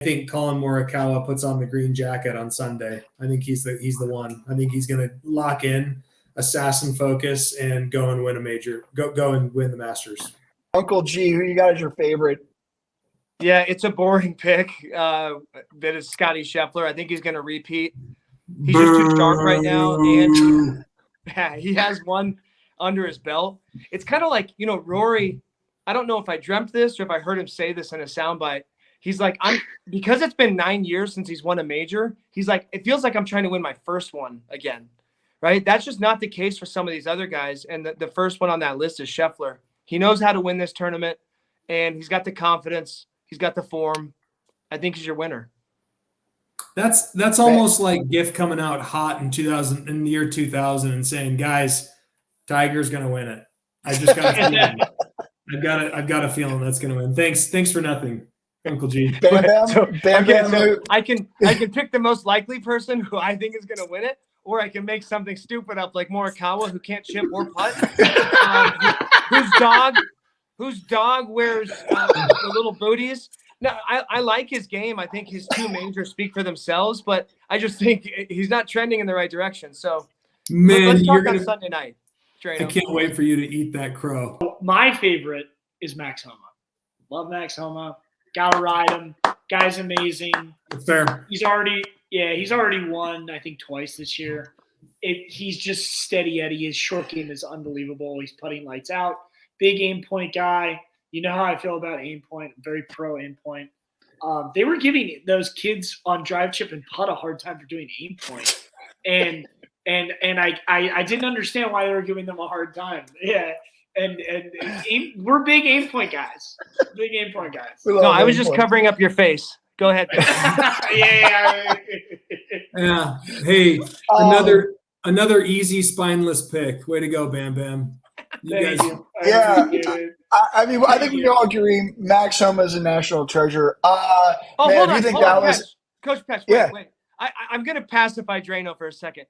think Colin Morikawa puts on the green jacket on Sunday. I think he's the one. I think he's going to lock in, assassin focus, and go and win a major. Go and win the Masters. Uncle G, who you got as your favorite? Yeah, it's a boring pick. That is Scotty Scheffler. I think he's going to repeat. He's just too sharp right now, and he has one under his belt. It's kind of like, Rory. I don't know if I dreamt this or if I heard him say this in a soundbite. He's like, because it's been 9 years since he's won a major. He's like, it feels like I'm trying to win my first one again, right? That's just not the case for some of these other guys. And the first one on that list is Scheffler. He knows how to win this tournament, and he's got the confidence. He's got the form. I think he's your winner. That's almost like GIF coming out hot in the year 2000 and saying, guys, Tiger's going to win it. I just got a feeling. I've got a feeling that's going to win. Thanks for nothing, Uncle G. So I can pick the most likely person who I think is going to win it, or I can make something stupid up like Morikawa, who can't chip or putt, whose dog wears the little booties. No, I like his game. I think his two majors speak for themselves, but I just think he's not trending in the right direction. So let's talk on Sunday night. I can't wait for you to eat that crow. My favorite is Max Homa. Love Max Homa. Gotta ride him. Guy's amazing. Fair. He's already won, I think, twice this year. He's just steady Eddie. His short game is unbelievable. He's putting lights out. Big aim point guy. You know how I feel about aim point. I'm very pro aim point. They were giving those kids on drive, chip, and putt a hard time for doing aim point. And I didn't understand why they were giving them a hard time. Yeah. And we're big aim point guys. Big aim point guys. No, I was just covering up your face. Go ahead. Yeah. Hey, another easy spineless pick. Way to go, Bam Bam. Thank you. Yeah. I mean, I think we all agree Max Homa is a national treasure. Hold on, was Coach Pesh, wait. I'm going to pacify Drano for a second.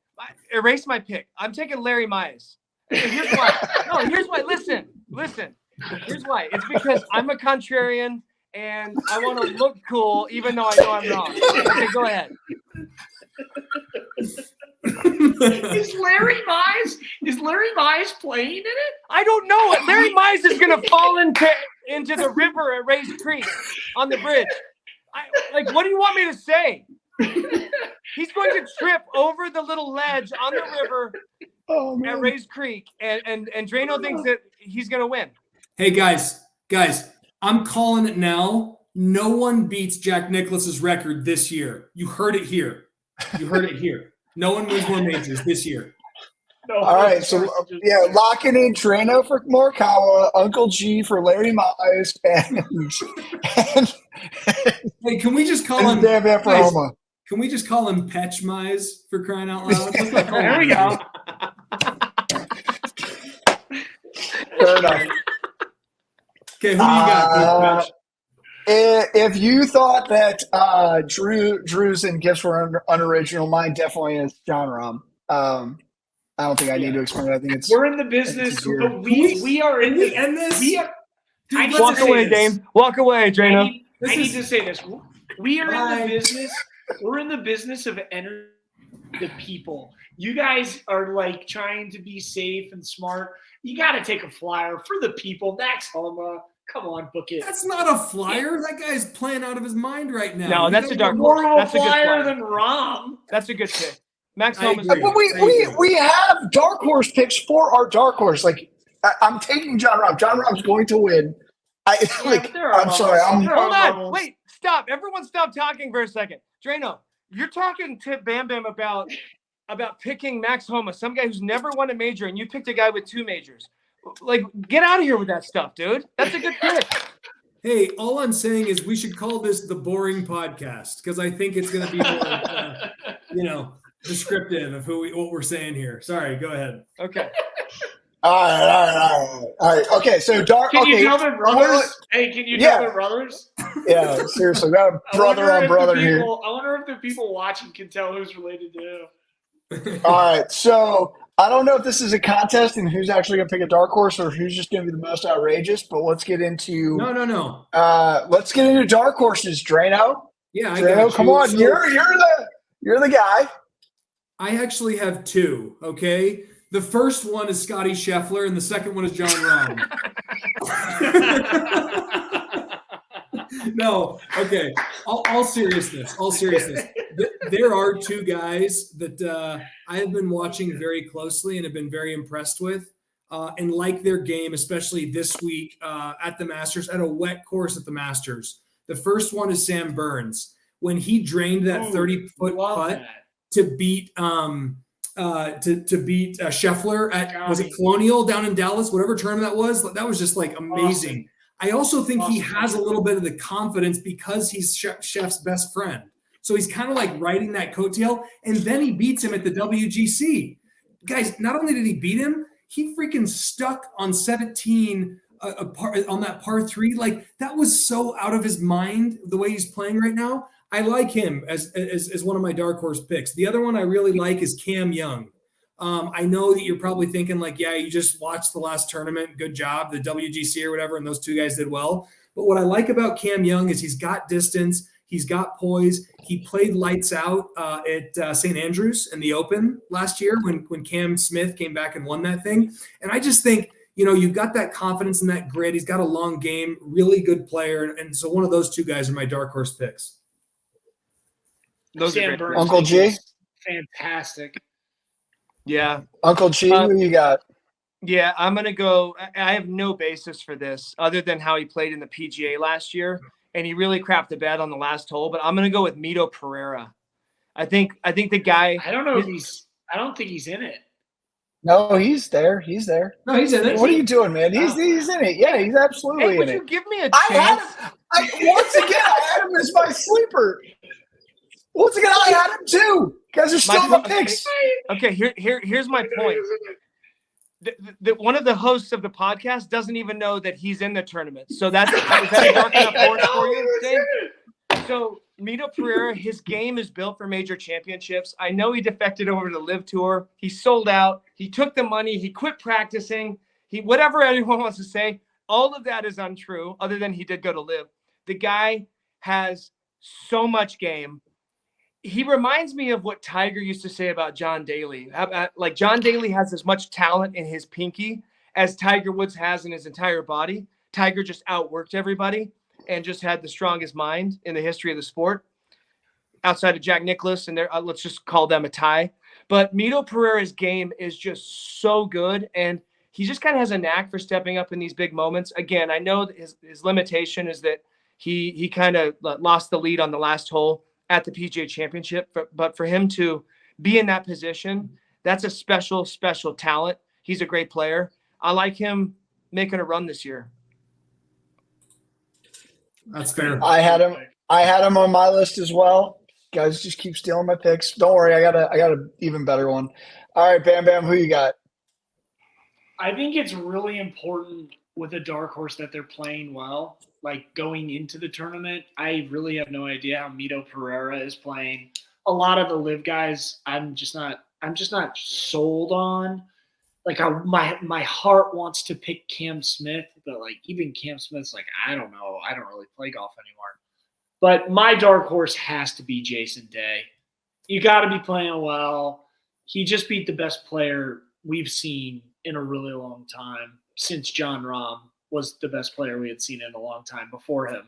Erase my pick. I'm taking Larry Mize. Here's why. No, here's why. Listen. Here's why. It's because I'm a contrarian and I want to look cool even though I know I'm wrong. Okay, go ahead. Is Larry Mize playing in it? I don't know. Larry Mize is going to fall into the river at Rays Creek on the bridge. What do you want me to say? He's going to trip over the little ledge on the river at Rays Creek, and Drano thinks that he's going to win. Hey, guys, I'm calling it now. No one beats Jack Nicklaus's record this year. You heard it here. No one wins more majors this year. All right, so locking in Drano for Morikawa, Uncle G for Larry Mize, and hey, can we just call him Bam Bam for Homa? Can we just call him Petch Mize for crying out loud? There we go. Fair enough. Okay, who do you got? If you thought that Drew's and gifts were unoriginal, mine definitely is John Rahm. I don't think I need to explain it. I think we're in the business, but we are in the end this. Walk away, Dame. Walk away, Drano. I need to say this. We are in the business. We're in the business of entering the people. You guys are like trying to be safe and smart. You got to take a flyer for the people. Max Homa. Come on, book it. That's not a flyer. That guy's playing out of his mind right now. No, that's a dark horse. More that's a good flyer than Rahm. That's a good pick. Max Homa. But we have dark horse picks for our dark horse. Like I'm taking John Rahm. John Rahm's going to win. I'm sorry. Hold on. Wait. Stop. Everyone stop talking for a second. Drano, you're talking to Bam Bam about picking Max Homa, some guy who's never won a major, and you picked a guy with 2 majors. Like, get out of here with that stuff, dude. That's a good pick. Hey, all I'm saying is we should call this the boring podcast because I think it's going to be more, descriptive of what we're saying here. Sorry, go ahead. Okay. All right. Okay, so dark. Can you tell their brothers? Hey, can you tell their brothers? Yeah, seriously, we got a brother on brother here. I wonder if the people watching can tell who's related to who. All right, so I don't know if this is a contest and who's actually going to pick a dark horse or who's just going to be the most outrageous, but let's get into No. Let's get into dark horses, Drano. Yeah, I Drano, got come you. on, So you're the guy. I actually have two. Okay, the first one is Scotty Scheffler, and the second one is John Rahm. No, okay. All seriousness, there are two guys that I have been watching very closely and have been very impressed with, and like their game, especially this week at the Masters, at a wet course at the Masters. The first one is Sam Burns. When he drained that 30-foot putt to beat Scheffler at was it Colonial down in Dallas, whatever tournament that was just like amazing. Awesome. I also think he has a little bit of the confidence because he's Chef's best friend. So he's kind of like riding that coattail, and then he beats him at the WGC. Guys, not only did he beat him, he freaking stuck on 17 on that par 3. Like, that was so out of his mind the way he's playing right now. I like him as one of my dark horse picks. The other one I really like is Cam Young. I know that you're probably thinking like, yeah, you just watched the last tournament. Good job, the WGC or whatever, and those two guys did well. But what I like about Cam Young is he's got distance. He's got poise. He played lights out at St. Andrews in the Open last year when Cam Smith came back and won that thing. And I just think, you've got that confidence and that grit. He's got a long game, really good player. And so one of those two guys are my dark horse picks. Those Sam are great. Burns Uncle G? is fantastic. Yeah. Uncle G, who you got? Yeah, I'm going to go. I have no basis for this other than how he played in the PGA last year, and he really crapped the bed on the last hole. But I'm going to go with Mito Pereira. I think the guy. I don't know I don't think he's in it. No, he's there. He's there. No, he's in it. What are you doing, man? He's in it. Yeah, he's absolutely Hey, in would it. you give me a I had chance? him. Once again, I had him as my sleeper. Once again, I had him too. You guys are still in the picks. Okay, here's my point. One of the hosts of the podcast doesn't even know that he's in the tournament. So is that a dark enough horse for you, Dave? So Mito Pereira, his game is built for major championships. I know he defected over to the Live Tour. He sold out. He took the money. He quit practicing. Whatever anyone wants to say, all of that is untrue, other than he did go to Live. The guy has so much game. He reminds me of what Tiger used to say about John Daly. Like, John Daly has as much talent in his pinky as Tiger Woods has in his entire body. Tiger just outworked everybody and just had the strongest mind in the history of the sport, outside of Jack Nicklaus, and let's just call them a tie. But Mito Pereira's game is just so good, and he just kind of has a knack for stepping up in these big moments. Again, I know that his limitation is that he kind of lost the lead on the last hole at the PGA Championship, but for him to be in that position, that's a special, special talent. He's a great player. I like him making a run this year. That's fair. I had him on my list as well. Guys, just keep stealing my picks. Don't worry, I got an even better one. All right, Bam Bam, who you got? I think it's really important with a dark horse that they're playing well. Like, going into the tournament, I really have no idea how Mito Pereira is playing. A lot of the Live guys, I'm just not sold on. Like, my heart wants to pick Cam Smith, but like, even Cam Smith's like, I don't know, I don't really play golf anymore. But my dark horse has to be Jason Day. You got to be playing well. He just beat the best player we've seen in a really long time, since John Rahm was the best player we had seen in a long time before him.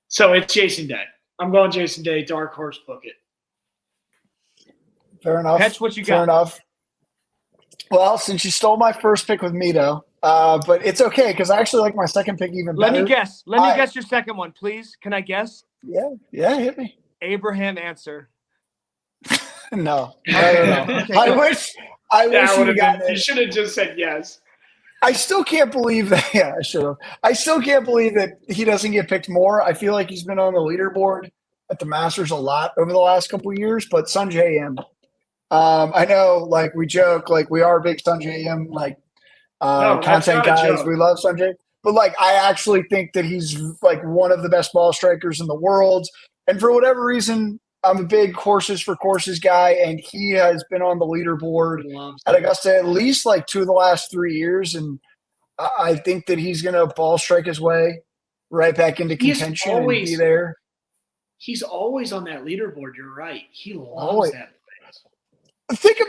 So it's Jason Day. I'm going Jason Day, dark horse, book it. Fair enough. Catch what you got. Fair enough. Well, since you stole my first pick with Mito, but it's okay because I actually like my second pick even better. Let me guess. Let me guess your second one, please. Can I guess? Yeah, hit me. Abraham Answer. No. Okay. I wish you got You it. should have just said yes. I still can't believe that. Yeah, I should have. I still can't believe that he doesn't get picked more. I feel like he's been on the leaderboard at the Masters a lot over the last couple of years, but Sungjae Im. I know, like, we joke, like, we are big Sungjae Im, like, No, that's content not a guys. joke. We love Sungjae. But, like, I actually think that he's, like, one of the best ball strikers in the world. And for whatever reason, I'm a big horses for courses guy, and he has been on the leaderboard at Augusta at least like 2 of the last 3 years. And I think that he's going to ball strike his way right back into He's contention and always- be there. He's always on that leaderboard. You're right. He loves Always. that. Think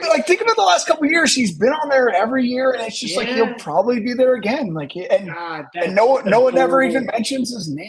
about the last couple of years. He's been on there every year, and it's just like Yeah. he'll probably be there again. Like, and God, no one ever adorable. even mentions his name.